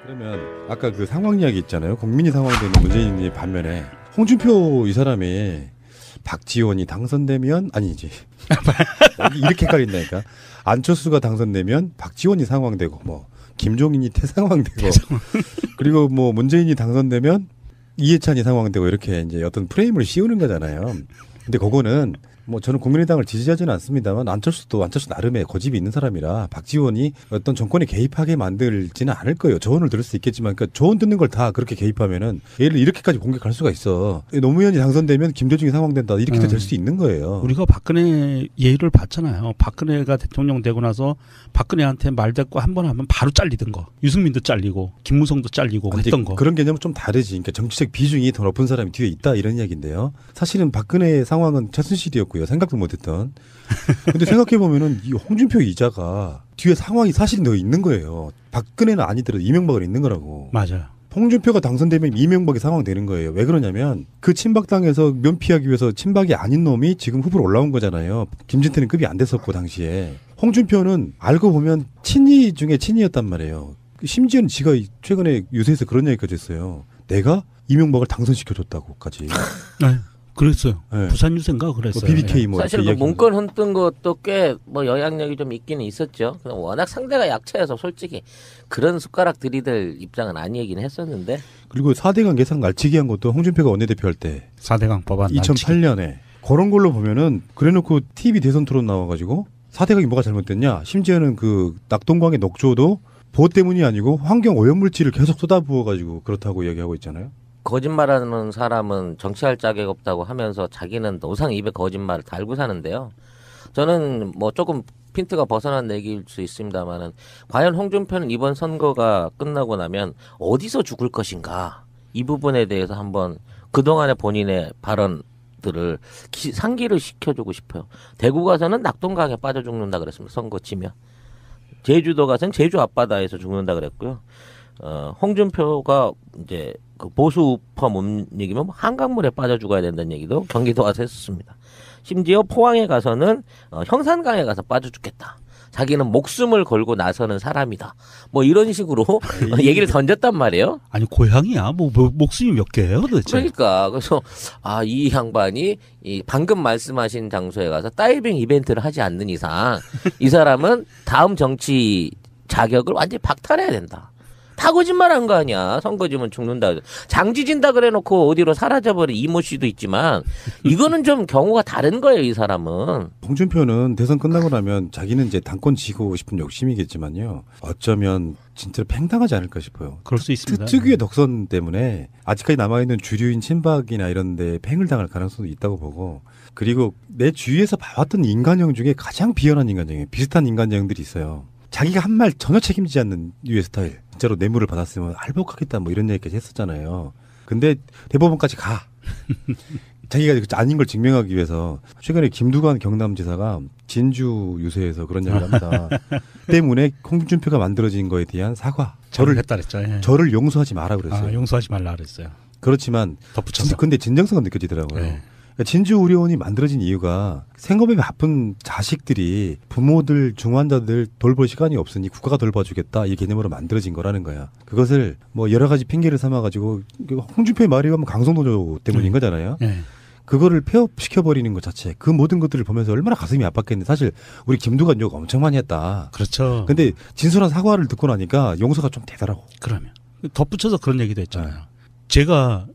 그러면 아까 그 상황 이야기 있잖아요. 국민이 상황되는 문재인이 반면에 홍준표 이 사람이 박지원이 당선되면 아니지 이렇게 헷갈린다니까. 안철수가 당선되면 박지원이 상황되고 뭐 김종인이 태상황되고 그리고 뭐 문재인이 당선되면 이해찬이 상황되고 이렇게 이제 어떤 프레임을 씌우는 거잖아요. 근데 그거는 뭐 저는 국민의당을 지지하지는 않습니다만 안철수 나름의 고집이 있는 사람이라 박지원이 어떤 정권에 개입하게 만들지는 않을 거예요. 조언을 들을 수 있겠지만 그러니까 조언 듣는 걸 다 그렇게 개입하면은 얘를 이렇게까지 공격할 수가 있어. 노무현이 당선되면 김대중이 상황된다 이렇게 될 수 있는 거예요. 우리가 박근혜 예의를 봤잖아요. 박근혜가 대통령 되고 나서 박근혜한테 말대꾸 한 번 하면 바로 잘리던 거. 유승민도 잘리고 김무성도 잘리고 했던 거. 그런 개념은 좀 다르지. 그러니까 정치적 비중이 더 높은 사람이 뒤에 있다 이런 이야기인데요. 사실은 박근혜의 상황은 최순실이었고요. 생각도 못했던. 근데 생각해보면은 이 홍준표 이자가 뒤에 상황이 사실 더 있는 거예요. 박근혜는 아니더라도 이명박은 있는 거라고. 맞아요. 홍준표가 당선되면 이명박이 상황되는 거예요. 왜 그러냐면 그 친박당에서 면피하기 위해서 친박이 아닌 놈이 지금 후보로 올라온 거잖아요. 김진태는 급이 안 됐었고 당시에. 홍준표는 알고 보면 친이 중에 친이였단 말이에요. 심지어는 지가 최근에 유세에서 그런 얘기까지 했어요. 내가 이명박을 당선시켜줬다고까지. 네. 그랬어요. 네. 부산 유세인가 그랬어요. BBK 뭐 사실 그 문건 흔든 것도 꽤 뭐 영향력이 좀 있기는 있었죠. 워낙 상대가 약체여서 솔직히 그런 숟가락 들이댈 입장은 아니긴 했었는데. 그리고 4대강 예산 날치기 한 것도 홍준표가 원내대표 할 때 4대강 법안 2008년에 그런 걸로 보면은 그래놓고 TV 대선 토론 나와가지고 4대강이 뭐가 잘못됐냐. 심지어는 그 낙동강의 녹조도 보호 때문이 아니고 환경 오염물질을 계속 쏟아부어가지고 그렇다고 이야기하고 있잖아요. 거짓말하는 사람은 정치할 자격 없다고 하면서 자기는 노상 입에 거짓말을 달고 사는데요. 저는 뭐 조금 핀트가 벗어난 얘기일 수 있습니다만은 과연 홍준표는 이번 선거가 끝나고 나면 어디서 죽을 것인가 이 부분에 대해서 한번 그동안의 본인의 발언들을 상기를 시켜주고 싶어요. 대구 가서는 낙동강에 빠져 죽는다 그랬습니다. 선거 치면. 제주도 가서는 제주 앞바다에서 죽는다 그랬고요. 홍준표가 이제 그 보수파 못 이기면 한강물에 빠져 죽어야 된다는 얘기도 경기도 와서 했었습니다. 심지어 포항에 가서는 형산강에 가서 빠져 죽겠다. 자기는 목숨을 걸고 나서는 사람이다. 뭐 이런 식으로 얘기를 던졌단 말이에요. 아니 고향이야. 뭐 목숨이 몇 개예요, 도대체? 그러니까 그래서 이 양반이 이 방금 말씀하신 장소에 가서 다이빙 이벤트를 하지 않는 이상 이 사람은 다음 정치 자격을 완전히 박탈해야 된다. 다 거짓말한 거 아니야. 선거지면 죽는다. 장지진다 그래놓고 어디로 사라져버린 이모 씨도 있지만 이거는 좀 경우가 다른 거예요. 이 사람은. 홍준표는 대선 끝나고 나면 자기는 이제 당권 지고 싶은 욕심이겠지만요. 어쩌면 진짜로 팽당하지 않을까 싶어요. 그럴 수 있습니다. 특유의 덕선 때문에 아직까지 남아있는 주류인 친박이나 이런 데 팽을 당할 가능성도 있다고 보고 그리고 내 주위에서 봐왔던 인간형 중에 가장 비열한 인간형이에요. 비슷한 인간형들이 있어요. 자기가 한 말 전혀 책임지지 않는 유의 스타일. 진짜로 뇌물을 받았으면 할복하겠다 뭐 이런 얘기까지 했었잖아요. 근데 대법원까지 가. 자기가 아닌 걸 증명하기 위해서 최근에 김두관 경남지사가 진주 유세에서 그런 얘기를 합니다. 때문에 홍준표가 만들어진 거에 대한 사과. 저를 했다 그랬죠. 예. 저를 용서하지 마라 그랬어요. 용서하지 말라 그랬어요. 그렇지만 덧붙여서. 근데 진정성은 느껴지더라고요. 네. 진주의료원이 만들어진 이유가 생업에 바쁜 자식들이 부모들 중환자들 돌볼 시간이 없으니 국가가 돌봐주겠다 이 개념으로 만들어진 거라는 거야. 그것을 뭐 여러 가지 핑계를 삼아가지고 홍준표의 말이 가면 강성노조 때문인 거잖아요. 네. 그거를 폐업시켜버리는 것 자체 그 모든 것들을 보면서 얼마나 가슴이 아팠겠는데 사실 우리 김두관 욕 엄청 많이 했다. 그렇죠. 근데 진솔한 사과를 듣고 나니까 용서가 좀 되더라고. 그러면 덧붙여서 그런 얘기도 했잖아요. 제가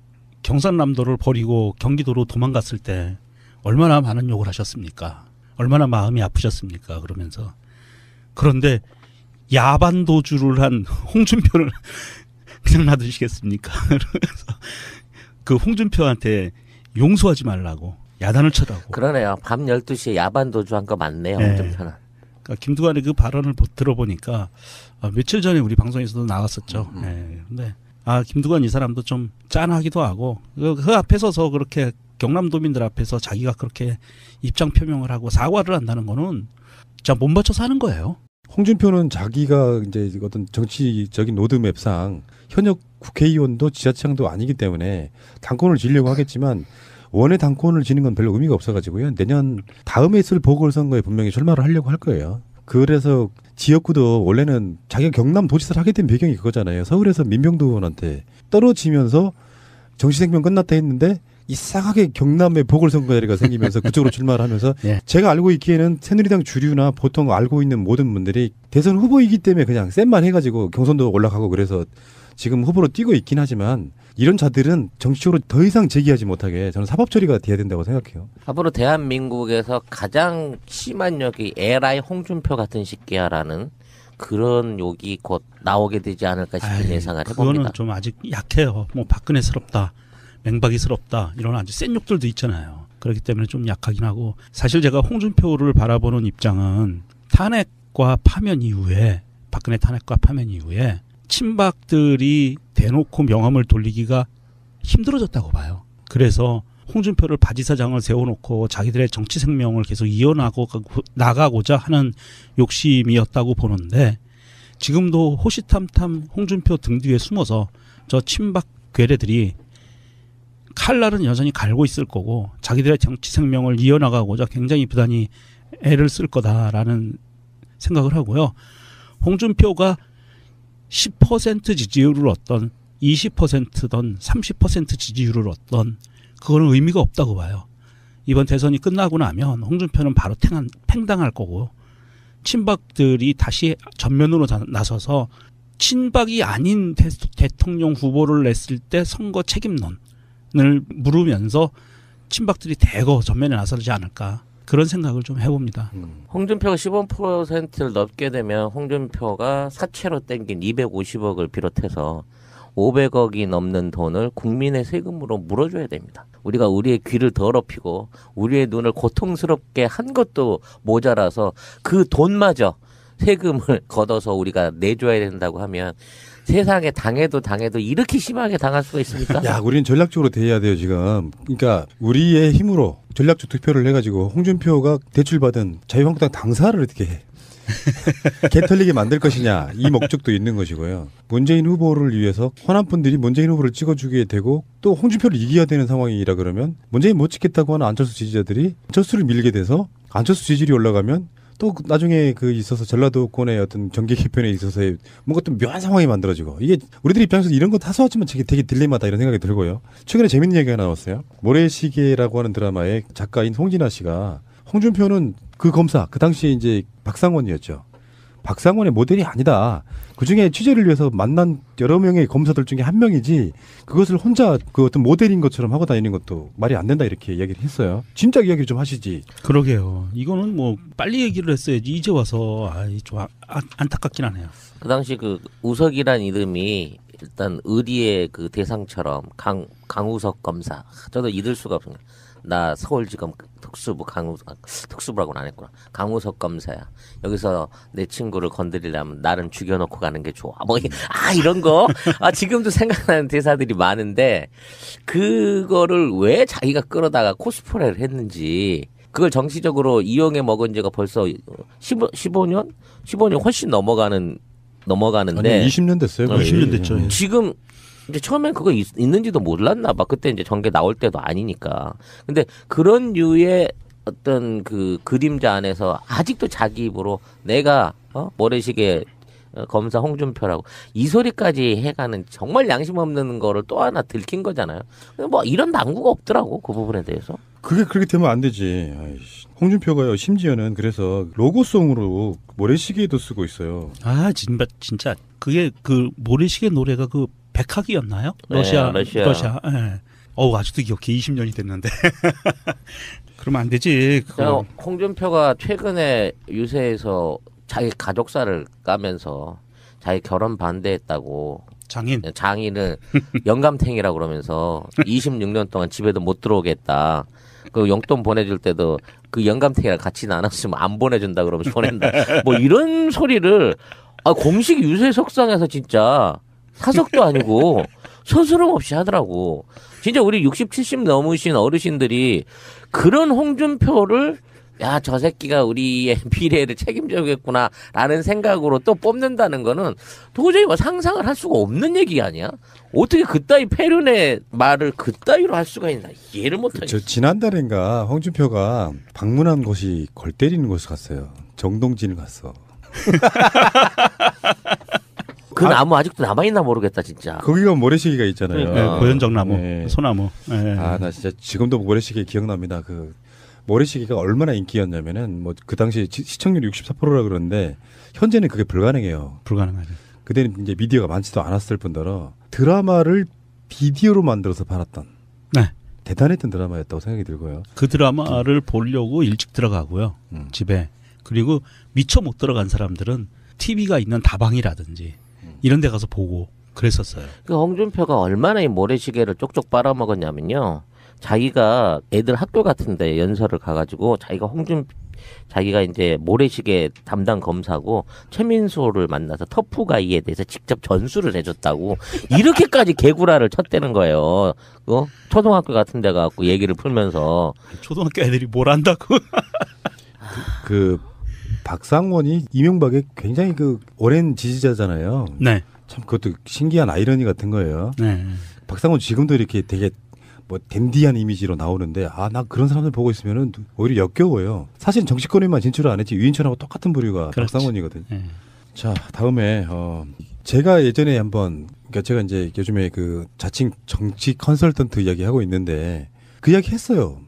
경상남도를 버리고 경기도로 도망갔을 때 얼마나 많은 욕을 하셨습니까? 얼마나 마음이 아프셨습니까? 그러면서 그런데 야반도주를 한 홍준표를 그냥 놔두시겠습니까? 그러면서 그 홍준표한테 용서하지 말라고 야단을 쳐라고. 그러네요. 밤 12시에 야반도주 한 거 맞네요. 네. 홍준표는. 그러니까 김두관의 그 발언을 들어보니까 며칠 전에 우리 방송에서도 나왔었죠. 근데 김두관 이 사람도 좀 짠하기도 하고 그 앞에 서서 그렇게 경남도민들 앞에서 자기가 그렇게 입장 표명을 하고 사과를 한다는 거는 진짜 못 맞춰서 하는 거예요. 홍준표는 자기가 이제 어떤 정치적인 로드맵상 현역 국회의원도 지자체장도 아니기 때문에 당권을 지려고 하겠지만 원의 당권을 지는 건 별로 의미가 없어가지고요. 내년 다음에 있을 보궐선거에 분명히 출마를 하려고 할 거예요. 그래서 지역구도 원래는 자기가 경남도지사를 하게 된 배경이 그거잖아요. 서울에서 민병두 의원한테 떨어지면서 정치생명 끝났다 했는데 이상하게 경남에 보궐선거제가 생기면서 그쪽으로 출마를 하면서 예. 제가 알고 있기에는 새누리당 주류나 보통 알고 있는 모든 분들이 대선 후보이기 때문에 그냥 쌩만 해가지고 경선도 올라가고 그래서 지금 후보로 뛰고 있긴 하지만 이런 자들은 정치적으로 더 이상 제기하지 못하게 저는 사법 처리가 돼야 된다고 생각해요. 앞으로 대한민국에서 가장 심한 욕이 에라이 홍준표 같은 새끼야라는 그런 욕이 곧 나오게 되지 않을까 싶은 예상을 해봅니다. 그거는 좀 아직 약해요. 뭐 박근혜스럽다, 맹박이스럽다 이런 아주 센 욕들도 있잖아요. 그렇기 때문에 좀 약하긴 하고 사실 제가 홍준표를 바라보는 입장은 탄핵과 파면 이후에 박근혜 탄핵과 파면 이후에 친박들이 대놓고 명함을 돌리기가 힘들어졌다고 봐요. 그래서 홍준표를 바지사장을 세워놓고 자기들의 정치 생명을 계속 나가고자 하는 욕심이었다고 보는데 지금도 호시탐탐 홍준표 등 뒤에 숨어서 저 친박 괴뢰들이 칼날은 여전히 갈고 있을 거고 자기들의 정치 생명을 이어나가고자 굉장히 부단히 애를 쓸 거다라는 생각을 하고요. 홍준표가 10% 지지율을 얻던 20%든 30% 지지율을 얻던 그거는 의미가 없다고 봐요. 이번 대선이 끝나고 나면 홍준표는 바로 팽당할 거고 친박들이 다시 전면으로 나서서 친박이 아닌 대통령 후보를 냈을 때 선거 책임론을 물으면서 친박들이 대거 전면에 나서지 않을까 그런 생각을 좀 해봅니다. 홍준표가 15%를 넘게 되면 홍준표가 사채로 땡긴 250억을 비롯해서 500억이 넘는 돈을 국민의 세금으로 물어줘야 됩니다. 우리가 우리의 귀를 더럽히고 우리의 눈을 고통스럽게 한 것도 모자라서 그 돈마저 세금을 걷어서 우리가 내줘야 된다고 하면 세상에 당해도 이렇게 심하게 당할 수가 있습니까? 야, 우리는 전략적으로 대해야 돼요, 지금. 그러니까 우리의 힘으로 전략적 투표를 해가지고 홍준표가 대출받은 자유한국당 당사를 어떻게 해. 개털리게 만들 것이냐 이 목적도 있는 것이고요. 문재인 후보를 위해서 호남 분들이 문재인 후보를 찍어주게 되고 또 홍준표를 이겨야 되는 상황이라 그러면 문재인 못 찍겠다고 하는 안철수 지지자들이 안철수를 밀게 돼서 안철수 지지율이 올라가면 또 나중에 그 있어서 전라도권의 어떤 정계 개편에 있어서의 뭔가 좀 묘한 상황이 만들어지고 이게 우리들 입장에서 이런 거 사소하지만 되게 딜레마다 이런 생각이 들고요. 최근에 재밌는 얘기가 나왔어요. 모래시계라고 하는 드라마의 작가인 홍진아 씨가 홍준표는 그 검사 그 당시에 이제 박상원이었죠. 박상원의 모델이 아니다. 그중에 취재를 위해서 만난 여러 명의 검사들 중에 한 명이지 그것을 혼자 그 어떤 모델인 것처럼 하고 다니는 것도 말이 안 된다 이렇게 이야기를 했어요. 진짜 이야기를 좀 하시지. 그러게요. 이거는 뭐 빨리 얘기를 했어야지 이제 와서 좀 안타깝긴 하네요. 그 당시 그 우석이란 이름이 일단 의리의 그 대상처럼 강우석 검사. 저도 잊을 수가 없습니다. 나 서울지검 특수부 특수부라고는 안 했구나. 강우석 검사야. 여기서 내 친구를 건드리려면 나는 죽여놓고 가는 게 좋아. 뭐 이런 거. 지금도 생각나는 대사들이 많은데 그거를 왜 자기가 끌어다가 코스프레를 했는지 그걸 정치적으로 이용해 먹은 지가 벌써 15년 훨씬 넘어가는데 아니 20년 됐어요. 20년 됐죠. 지금 이제 처음엔 그거 있는지도 몰랐나 봐. 그때 이제 전개 나올 때도 아니니까. 근데 그런 류의 어떤 그 그림자 안에서 아직도 자기 입으로 내가 모래시계 검사 홍준표라고 이 소리까지 해가는 정말 양심 없는 거를 또 하나 들킨 거잖아요. 뭐 이런 당구가 없더라고 그 부분에 대해서. 그게 그렇게 되면 안 되지. 아이씨. 홍준표가요. 심지어는 그래서 로고송으로 모래시계도 쓰고 있어요. 진짜 그게 그 모래시계 노래가 그 백학이었나요? 러시아. 네. 아직도 기억해. 20년이 됐는데. 그러면 안 되지. 홍준표가 최근에 유세에서 자기 가족사를 까면서 자기 결혼 반대했다고 장인을 영감탱이라고 그러면서 26년 동안 집에도 못 들어오겠다. 그 용돈 보내줄 때도 그 영감탱이랑 같이 나눴으면 안 보내준다 그러면서 보낸다. 뭐 이런 소리를 공식 유세 석상에서 진짜 사석도 아니고 서스럼 없이 하더라고. 진짜 우리 60, 70 넘으신 어르신들이 그런 홍준표를 야, 저 새끼가 우리의 미래를 책임져야겠구나 라는 생각으로 또 뽑는다는 거는 도저히 뭐 상상을 할 수가 없는 얘기 아니야? 어떻게 그따위 폐륜의 말을 그따위로 할 수가 있나 이해를 못하겠어. 지난달인가 홍준표가 방문한 곳이 골 때리는 곳을 갔어요. 정동진을 갔어. 그 나무 아직도 남아있나 모르겠다 진짜. 거기가 모래시계가 있잖아요. 네, 고현정 나무, 네. 소나무. 네. 아, 나 진짜 지금도 모래시계 기억납니다. 그 모래시계가 얼마나 인기였냐면은 뭐 그 당시 시청률이 64%라 그러는데 현재는 그게 불가능해요. 불가능하죠. 그때는 이제 미디어가 많지도 않았을 뿐더러 드라마를 비디오로 만들어서 팔았던 네. 대단했던 드라마였다고 생각이 들고요. 그 드라마를 보려고 일찍 들어가고요. 집에. 그리고 미처 못 들어간 사람들은 TV가 있는 다방이라든지 이런 데 가서 보고 그랬었어요. 그 홍준표가 얼마나 이 모래시계를 쪽쪽 빨아먹었냐면요. 자기가 애들 학교 같은데 연설을 가가지고 자기가 이제 모래시계 담당 검사고 최민수를 만나서 터프가이에 대해서 직접 전수를 해줬다고 이렇게까지 개구라를 쳤대는 거예요. 초등학교 같은 데 가갖고 얘기를 풀면서. 초등학교 애들이 뭘 안다고. 그 박상원이 이명박의 굉장히 그 오랜 지지자잖아요. 네. 참 그것도 신기한 아이러니 같은 거예요. 네. 박상원 지금도 이렇게 되게 뭐 댄디한 이미지로 나오는데 나 그런 사람들 보고 있으면은 오히려 역겨워요. 사실 정치권에만 진출을 안 했지 유인천하고 똑같은 부류가 그렇지. 박상원이거든. 네. 자, 다음에 제가 예전에 한번 그러니까 제가 이제 요즘에 그 자칭 정치 컨설턴트 이야기 하고 있는데 그 이야기 했어요.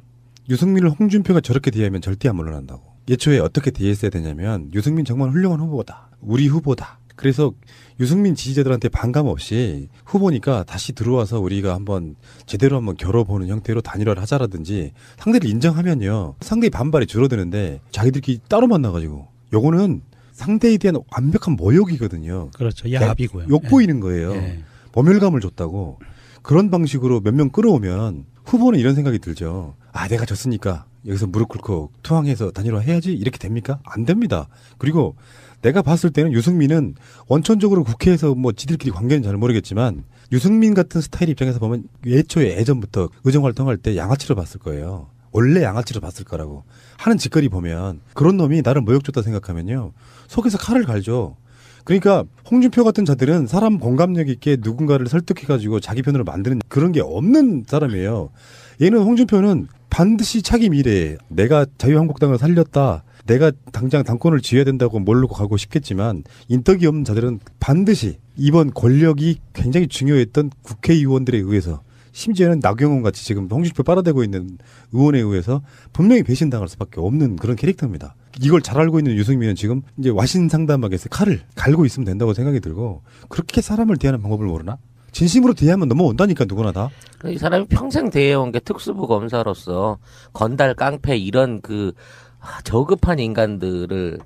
유승민을 홍준표가 저렇게 대하면 절대 안 물러난다고. 예초에 어떻게 대했어야 되냐면 유승민 정말 훌륭한 후보다. 우리 후보다. 그래서 유승민 지지자들한테 반감 없이 후보니까 다시 들어와서 우리가 한번 제대로 한번 겨뤄보는 형태로 단일화를 하자라든지 상대를 인정하면요. 상대의 반발이 줄어드는데 자기들끼리 따로 만나가지고 요거는 상대에 대한 완벽한 모욕이거든요. 그렇죠. 야합이고요. 욕보이는 거예요. 네. 모멸감을 줬다고. 그런 방식으로 몇 명 끌어오면 후보는 이런 생각이 들죠. 내가 졌으니까 여기서 무릎 꿇고 투항해서 단일화 해야지 이렇게 됩니까? 안 됩니다. 그리고 내가 봤을 때는 유승민은 원천적으로 국회에서 뭐 지들끼리 관계는 잘 모르겠지만 유승민 같은 스타일 입장에서 보면 예초에 예전부터 의정활동할 때 양아치로 봤을 거예요. 원래 양아치로 봤을 거라고. 하는 짓거리 보면 그런 놈이 나를 모욕줬다 생각하면요. 속에서 칼을 갈죠. 그러니까 홍준표 같은 자들은 사람 공감력 있게 누군가를 설득해가지고 자기 편으로 만드는 그런 게 없는 사람이에요. 얘는 홍준표는 반드시 차기 미래에 내가 자유한국당을 살렸다. 내가 당장 당권을 쥐어야 된다고 모르고 가고 싶겠지만 인덕이 없는 자들은 반드시 이번 권력이 굉장히 중요했던 국회의원들에 의해서 심지어는 나경원 같이 지금 홍준표 빨아대고 있는 의원에 의해서 분명히 배신당할 수밖에 없는 그런 캐릭터입니다. 이걸 잘 알고 있는 유승민은 지금 이제 와신상담하게서 칼을 갈고 있으면 된다고 생각이 들고 그렇게 사람을 대하는 방법을 모르나? 진심으로 대하면 넘어온다니까 누구나 다. 이 사람이 평생 대해온 게 특수부 검사로서 건달 깡패 이런 저급한 인간들을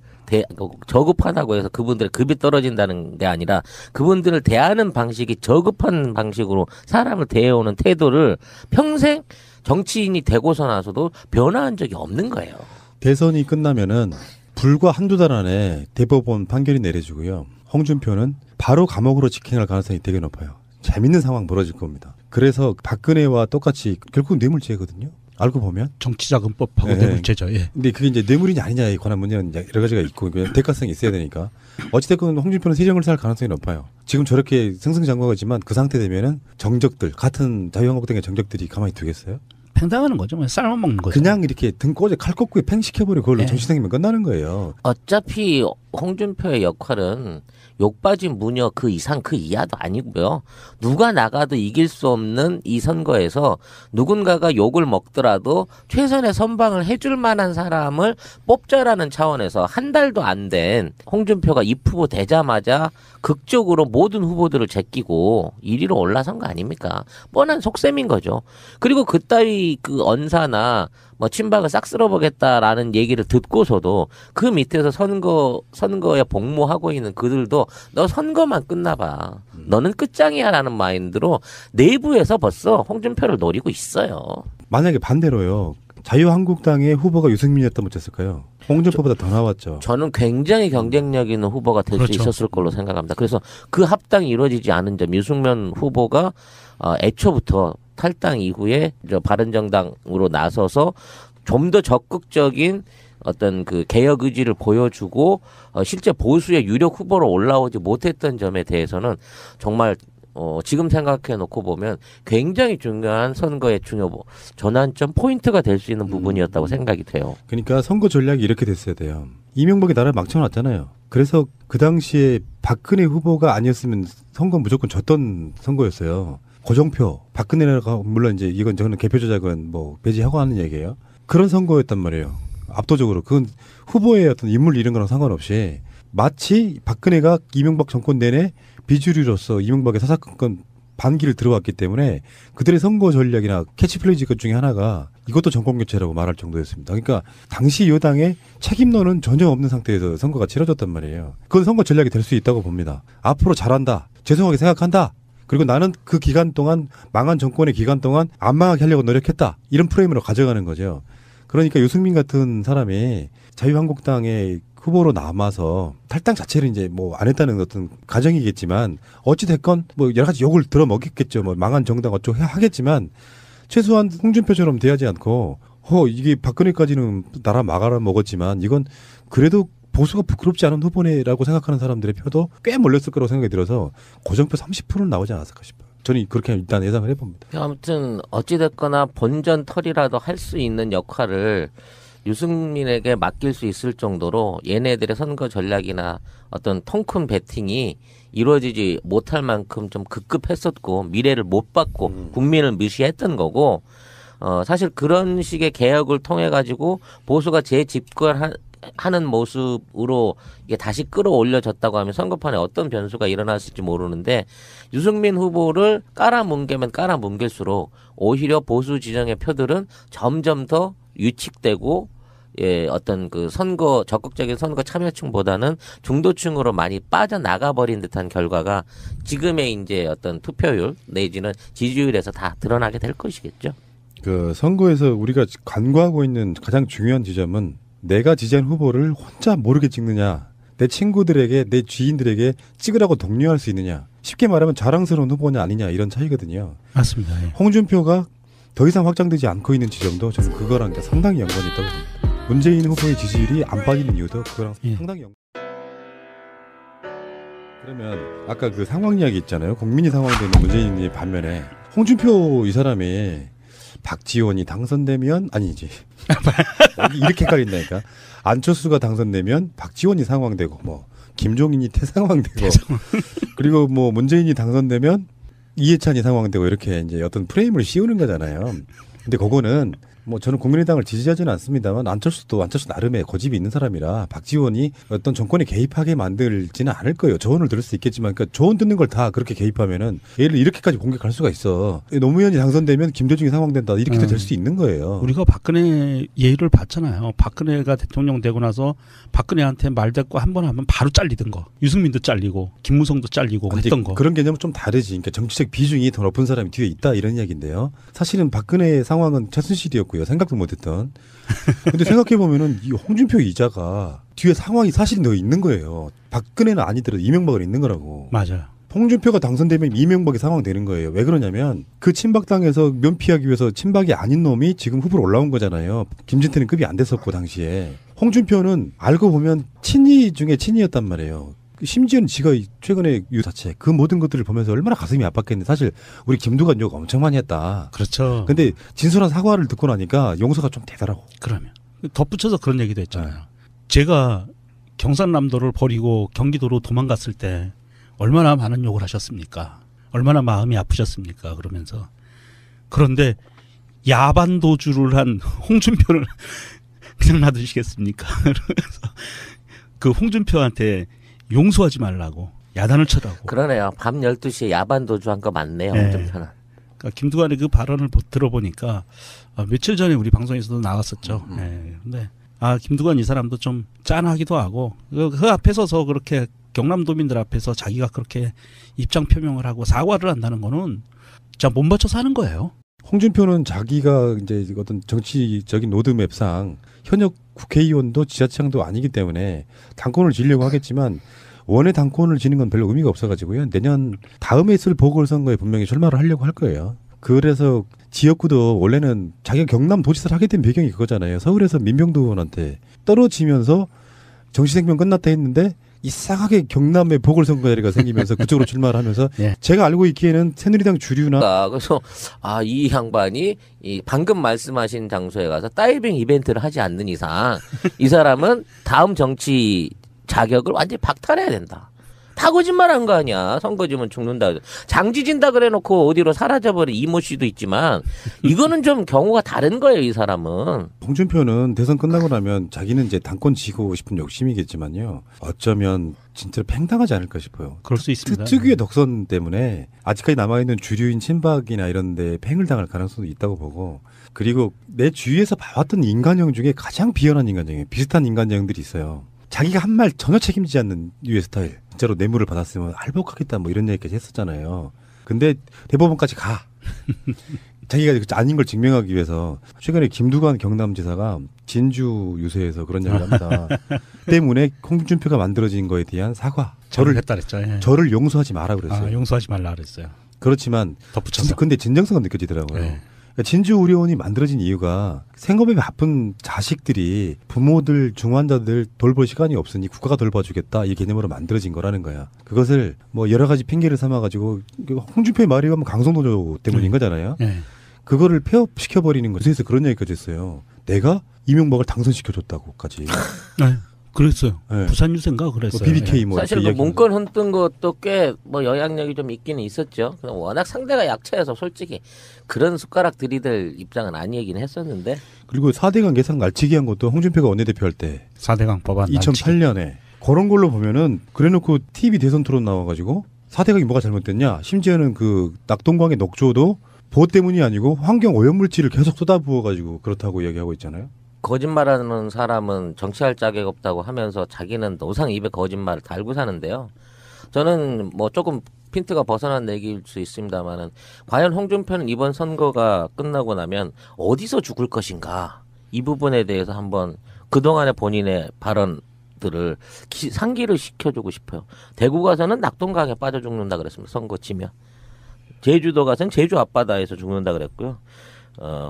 저급하다고 해서 그분들의 급이 떨어진다는 게 아니라 그분들을 대하는 방식이 저급한 방식으로 사람을 대해오는 태도를 평생 정치인이 되고서 나서도 변화한 적이 없는 거예요. 대선이 끝나면은 불과 한두 달 안에 대법원 판결이 내려지고요. 홍준표는 바로 감옥으로 직행할 가능성이 되게 높아요. 재밌는 상황 벌어질 겁니다. 그래서 박근혜와 똑같이 결국 뇌물죄거든요. 알고 보면 정치자금법하고 네. 뇌물죄죠. 예. 근데 그게 이제 뇌물이냐 아니냐에 관한 문제는 이제 여러 가지가 있고 대가성이 있어야 되니까 어찌됐건 홍준표는 세정을 살 가능성이 높아요. 지금 저렇게 승승장구하지만 그 상태 되면은 정적들 같은 자유한국당의 정적들이 가만히 두겠어요? 팽당하는 거죠. 뭐 삶아 먹는 거죠. 그냥 이렇게 등 꽂아 칼 꽂고 팽 시켜버리고 그걸로 네. 정신 생기면 끝나는 거예요. 어차피 홍준표의 역할은 욕 빠진 무녀 그 이상 그 이하도 아니고요. 누가 나가도 이길 수 없는 이 선거에서 누군가가 욕을 먹더라도 최선의 선방을 해줄 만한 사람을 뽑자라는 차원에서 한 달도 안 된 홍준표가 입후보 되자마자 극적으로 모든 후보들을 제끼고 1위로 올라선 거 아닙니까? 뻔한 속셈인 거죠. 그리고 그따위 그 언사나 뭐 친박을 싹 쓸어보겠다라는 얘기를 듣고서도 그 밑에서 선거에 복무하고 있는 그들도 너 선거만 끝나봐. 너는 끝장이야라는 마인드로 내부에서 벌써 홍준표를 노리고 있어요. 만약에 반대로요. 자유한국당의 후보가 유승민이었다면 어땠을까요? 홍준표보다 더 나왔죠. 저는 굉장히 경쟁력 있는 후보가 될 수 그렇죠. 있었을 걸로 생각합니다. 그래서 그 합당이 이루어지지 않은 점 유승민 후보가 애초부터 탈당 이후에 바른정당으로 나서서 좀 더 적극적인 어떤 그 개혁 의지를 보여주고 실제 보수의 유력 후보로 올라오지 못했던 점에 대해서는 정말 지금 생각해 놓고 보면 굉장히 중요한 선거의 전환점 포인트가 될 수 있는 부분이었다고 생각이 돼요. 그러니까 선거 전략이 이렇게 됐어야 돼요. 이명박이 나라를 망쳐놨잖아요. 그래서 그 당시에 박근혜 후보가 아니었으면 선거 무조건 졌던 선거였어요. 고정표, 박근혜가 물론 이제 이건 저는 개표 조작은 뭐 배제하고 하는 얘기예요. 그런 선거였단 말이에요. 압도적으로 그건 후보의 어떤 인물 이런 거랑 상관없이 마치 박근혜가 이명박 정권 내내 비주류로서 이명박의 사사건건 반기를 들어왔기 때문에 그들의 선거 전략이나 캐치플레이즈 것 중에 하나가 이것도 정권교체라고 말할 정도였습니다. 그러니까 당시 여당의 책임론은 전혀 없는 상태에서 선거가 치러졌단 말이에요. 그건 선거 전략이 될 수 있다고 봅니다. 앞으로 잘한다. 죄송하게 생각한다. 그리고 나는 그 기간 동안 망한 정권의 기간 동안 안 망하게 하려고 노력했다. 이런 프레임으로 가져가는 거죠. 그러니까 유승민 같은 사람이 자유한국당의 후보로 남아서 탈당 자체를 이제 뭐 안 했다는 어떤 가정이겠지만 어찌됐건 뭐 여러 가지 욕을 들어 먹겠죠. 뭐 망한 정당 어쩌고 하겠지만 최소한 홍준표처럼 돼야지 않고 이게 박근혜까지는 나라 막아라 먹었지만 이건 그래도 보수가 부끄럽지 않은 후보네라고 생각하는 사람들의 표도 꽤 몰렸을 거라고 생각이 들어서 고정표 30%는 나오지 않았을까 싶어요. 저는 그렇게 일단 예상을 해봅니다. 아무튼 어찌됐거나 본전 털이라도 할 수 있는 역할을 유승민에게 맡길 수 있을 정도로 얘네들의 선거 전략이나 어떤 통큰 배팅이 이루어지지 못할 만큼 좀 급급했었고 미래를 못 봤고 국민을 무시했던 거고 사실 그런 식의 개혁을 통해 가지고 보수가 재집권하는 모습으로 이게 다시 끌어올려졌다고 하면 선거판에 어떤 변수가 일어났을지 모르는데 유승민 후보를 깔아뭉개면 깔아뭉갤수록 오히려 보수 지정의 표들은 점점 더 유축되고 어떤 그 적극적인 선거 참여층보다는 중도층으로 많이 빠져나가버린 듯한 결과가 지금의 이제 어떤 투표율 내지는 지지율에서 다 드러나게 될 것이겠죠. 그 선거에서 우리가 간과하고 있는 가장 중요한 지점은 내가 지지한 후보를 혼자 모르게 찍느냐, 내 친구들에게, 내 지인들에게 찍으라고 독려할 수 있느냐, 쉽게 말하면 자랑스러운 후보냐 아니냐 이런 차이거든요. 맞습니다. 예. 홍준표가 더 이상 확장되지 않고 있는 지점도 저는 그거랑 상당히 연관이 있다고 봅니다. 문재인 후보의 지지율이 안 빠지는 이유도 그거랑 상당히 그러면 아까 그 상황 이야기 있잖아요. 국민이 상황되는 문재인이 반면에 홍준표 이 사람이 박지원이 당선되면 아니지 이렇게 헷갈린다니까. 안철수가 당선되면 박지원이 상황되고 뭐 김종인이 태상황되고 그리고 뭐 문재인이 당선되면 이해찬이 상황되고 이렇게 이제 어떤 프레임을 씌우는 거잖아요. 근데 그거는 뭐 저는 국민의당을 지지하지는 않습니다만 안철수 나름의 고집이 있는 사람이라 박지원이 어떤 정권에 개입하게 만들지는 않을 거예요. 조언을 들을 수 있겠지만 그러니까 조언 듣는 걸 다 그렇게 개입하면은 얘를 이렇게까지 공격할 수가 있어. 노무현이 당선되면 김대중이 상황된다 이렇게도 될 수 있는 거예요. 우리가 박근혜 예의를 봤잖아요. 박근혜가 대통령 되고 나서 박근혜한테 말대꾸 한 번 하면 바로 잘리던 거. 유승민도 잘리고 김무성도 잘리고 했던 거. 그런 개념은 좀 다르지. 그러니까 정치적 비중이 더 높은 사람이 뒤에 있다 이런 이야기인데요. 사실은 박근혜의 상황은 최순실이었고요. 생각도 못했던. 근데 생각해보면은 이 홍준표 이자가 뒤에 상황이 사실 더 있는 거예요. 박근혜는 아니더라도 이명박은 있는 거라고. 맞아요. 홍준표가 당선되면 이명박이 상황되는 거예요. 왜 그러냐면 그 친박당에서 면피하기 위해서 친박이 아닌 놈이 지금 후보로 올라온 거잖아요. 김진태는 급이 안 됐었고 당시에. 홍준표는 알고 보면 친이 중에 친이었단 말이에요. 심지어는 지가 최근에 유 자체 그 모든 것들을 보면서 얼마나 가슴이 아팠겠는데 사실 우리 김두관 욕 엄청 많이 했다. 그렇죠. 근데 진솔한 사과를 듣고 나니까 용서가 좀 되더라고. 그러면 덧붙여서 그런 얘기도 했잖아요. 제가 경상남도를 버리고 경기도로 도망갔을 때 얼마나 많은 욕을 하셨습니까? 얼마나 마음이 아프셨습니까? 그러면서 그런데 야반 도주를 한 홍준표를 그냥 놔두시겠습니까? 그러면서 그 홍준표한테 용서하지 말라고 야단을 쳐라고. 그러네요. 밤 12시에 야반 도주한 거 맞네요. 네. 홍준표는. 그러니까 김두관의 그 발언을 들어보니까 며칠 전에 우리 방송에서도 나왔었죠. 네. 근데 김두관 이 사람도 좀 짠하기도 하고 그 앞에 서서 그렇게 경남도민들 앞에서 자기가 그렇게 입장 표명을 하고 사과를 한다는 거는 진짜 못 맞춰서 하는 거예요. 홍준표는 자기가 이제 어떤 정치적인 로드맵상 현역 국회의원도 지자체장도 아니기 때문에 당권을 지려고 하겠지만 원의 당권을 지는 건 별로 의미가 없어가지고요. 내년 다음에 있을 보궐선거에 분명히 출마를 하려고 할 거예요. 그래서 지역구도 원래는 자기가 경남도지사를 하게 된 배경이 그거잖아요. 서울에서 민병두 의원한테 떨어지면서 정치생명 끝났다 했는데 이상하게 경남에 보궐선거 자리가 생기면서 그쪽으로 출마를 하면서 네. 제가 알고 있기에는 새누리당 주류나 그래서 이 양반이 이 방금 말씀하신 장소에 가서 다이빙 이벤트를 하지 않는 이상 이 사람은 다음 정치 자격을 완전히 박탈해야 된다. 다 거짓말한 거 아니야. 선거 지면 죽는다. 장지진다 그래놓고 어디로 사라져버린 이모 씨도 있지만 이거는 좀 경우가 다른 거예요. 이 사람은. 홍준표는 대선 끝나고 나면 자기는 이제 당권 지고 싶은 욕심이겠지만요. 어쩌면 진짜로 팽당하지 않을까 싶어요. 그럴 수 있습니다. 특유의 덕선 때문에 아직까지 남아있는 주류인 친박이나 이런 데 팽을 당할 가능성도 있다고 보고, 그리고 내 주위에서 봐왔던 인간형 중에 가장 비열한 인간형이에요. 비슷한 인간형들이 있어요. 자기가 한 말 전혀 책임지지 않는 유의 스타일. 진짜로 뇌물을 받았으면 할복하겠다 뭐 이런 얘기까지 했었잖아요. 근데 대법원까지 가. 자기가 아닌 걸 증명하기 위해서. 최근에 김두관 경남지사가 진주 유세에서 그런 얘기를 합니다. 때문에 홍준표가 만들어진 거에 대한 사과. 저를 했다 그랬죠. 예. 저를 용서하지 마라 그랬어요. 용서하지 말라 그랬어요. 그렇지만 덧붙여서. 근데 진정성은 느껴지더라고요. 네. 진주 의료원이 만들어진 이유가 생업에 바쁜 자식들이 부모들 중환자들 돌볼 시간이 없으니 국가가 돌봐주겠다 이 개념으로 만들어진 거라는 거야. 그것을 뭐 여러 가지 핑계를 삼아가지고 홍준표의 말이 가면 강성노조 때문인 거잖아요. 네. 그거를 폐업시켜버리는 거죠. 그래서 그런 얘기까지 했어요. 내가 이명박을 당선시켜줬다고까지. 네. 그랬어요. 네. 부산 유세인가 그랬어요. BBK 뭐 사실 그 문건 흔든 것도 꽤 뭐 영향력이 좀 있기는 있었죠. 그냥 워낙 상대가 약체여서 솔직히 그런 숟가락 들이댈 입장은 아니긴 했었는데. 그리고 4대강 예상 날치기 한 것도 홍준표가 원내대표 할 때 4대강 법안 2008년에 그런 걸로 보면은 그래놓고 TV 대선 토론 나와가지고 4대강이 뭐가 잘못됐냐. 심지어는 그 낙동강의 녹조도 보호 때문이 아니고 환경 오염물질을 계속 쏟아부어가지고 그렇다고 이야기하고 있잖아요. 거짓말하는 사람은 정치할 자격 없다고 하면서 자기는 노상 입에 거짓말을 달고 사는데요. 저는 뭐 조금 핀트가 벗어난 얘기일 수 있습니다만은 과연 홍준표는 이번 선거가 끝나고 나면 어디서 죽을 것인가, 이 부분에 대해서 한번 그동안의 본인의 발언들을 상기를 시켜주고 싶어요. 대구 가서는 낙동강에 빠져 죽는다 그랬습니다. 선거 치면. 제주도 가서는 제주 앞바다에서 죽는다 그랬고요.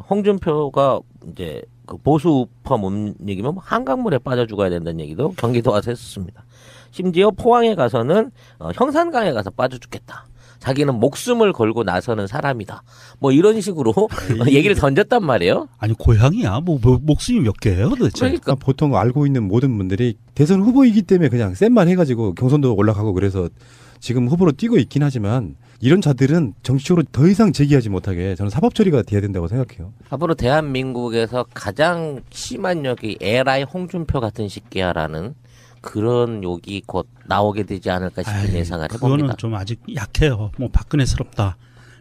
홍준표가 이제 그 보수 우파 못 이기면 한강물에 빠져 죽어야 된다는 얘기도 경기도 와서 했었습니다. 심지어 포항에 가서는 형산강에 가서 빠져 죽겠다. 자기는 목숨을 걸고 나서는 사람이다. 뭐 이런 식으로 얘기를 던졌단 말이에요. 아니 고향이야. 뭐 목숨이 몇 개예요 도대체. 그러니까 보통 알고 있는 모든 분들이 대선 후보이기 때문에 그냥 쌤만 해가지고 경선도 올라가고 그래서 지금 후보로 뛰고 있긴 하지만 이런 자들은 정치적으로 더 이상 제기하지 못하게 저는 사법 처리가 돼야 된다고 생각해요. 앞으로 대한민국에서 가장 심한 욕이 에라이 홍준표 같은 새끼야라는 그런 욕이 곧 나오게 되지 않을까 싶은 예상을 해봅니다. 그거는 좀 아직 약해요. 뭐 박근혜스럽다,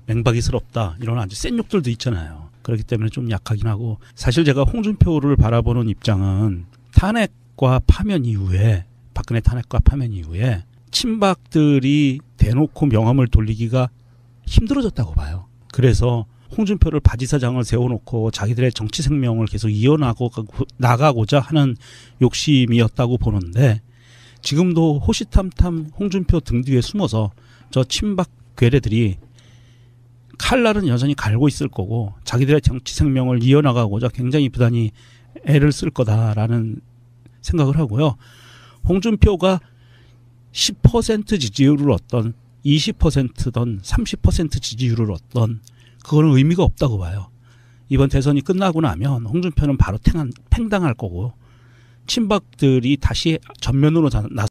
맹박이스럽다 이런 아주 센 욕들도 있잖아요. 그렇기 때문에 좀 약하긴 하고, 사실 제가 홍준표를 바라보는 입장은 탄핵과 파면 이후에, 박근혜 탄핵과 파면 이후에 친박들이 대놓고 명함을 돌리기가 힘들어졌다고 봐요. 그래서 홍준표를 바지사장을 세워놓고 자기들의 정치 생명을 계속 나가고자 하는 욕심이었다고 보는데, 지금도 호시탐탐 홍준표 등 뒤에 숨어서 저 친박 괴뢰들이 칼날은 여전히 갈고 있을 거고 자기들의 정치 생명을 이어나가고자 굉장히 부단히 애를 쓸 거다라는 생각을 하고요. 홍준표가 10% 지지율을 얻던 20%든 30% 지지율을 얻던 그거는 의미가 없다고 봐요. 이번 대선이 끝나고 나면 홍준표는 바로 팽당할 거고 친박들이 다시 전면으로